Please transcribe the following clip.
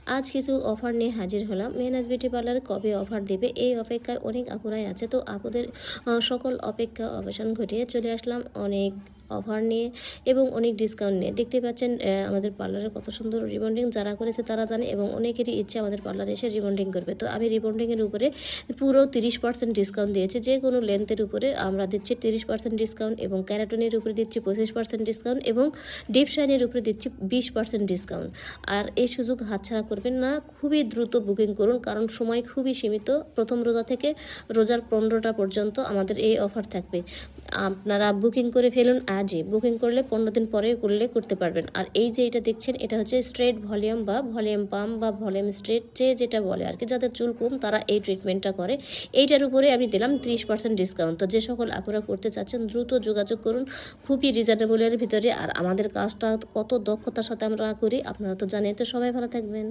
আজ কিছু অফার নিয়ে হাজির হলাম। মেহনাজ বিউটি পার্লার কবে অফার দেবে এই অপেক্ষায় অনেক আপুরাই আছে। তো আপুদের সকল অপেক্ষা অবসান ঘটিয়ে চলে আসলাম অনেক অফার নিয়ে এবং অনেক ডিসকাউন্ট নিয়ে। দেখতে পাচ্ছেন আমাদের পার্লারে কত সুন্দর রিবন্ডিং যারা করেছে তারা জানে, এবং অনেকেরই ইচ্ছে আমাদের পার্লারে এসে রিবন্ডিং করবে। তো আমি রিবন্ডিংয়ের উপরে পুরো 30% ডিসকাউন্ট দিয়েছি। যে কোনো লেন্থের উপরে আমরা দিচ্ছি 30% ডিসকাউন্ট, এবং ক্যারাটনের উপরে দিচ্ছি 25% ডিসকাউন্ট, এবং ডিপ শাইনের উপরে দিচ্ছি 20% ডিসকাউন্ট। আর এই সুযোগ হাতছাড়া করবেন না, খুবই দ্রুত বুকিং করুন, কারণ সময় খুবই সীমিত। প্রথম রোজা থেকে রোজার 15টা পর্যন্ত আমাদের এই অফার থাকবে। আপনারা বুকিং করে ফেলুন আজই। বুকিং করলে 15 দিন পরে করতে পারবেন। আর এই যে এটা দেখছেন, এটা হচ্ছে স্ট্রেট ভলিউম বা ভলিউম পাম্প বা ভলিউম স্ট্রেট, যেটা বলে আর কি। যাদের চুল কম তারা এই ট্রিটমেন্টটা করে। এইটার উপরে আমি দিলাম 30% ডিসকাউন্ট। তো যে সকল আপনারা করতে চাচ্ছেন দ্রুত যোগাযোগ করুন, খুবই রিজনেবলের ভিতরে। আর আমাদের কাজটা কত দক্ষতার সাথে আমরা করি আপনারা তো জানেন। তো সবাই ভালো থাকবেন।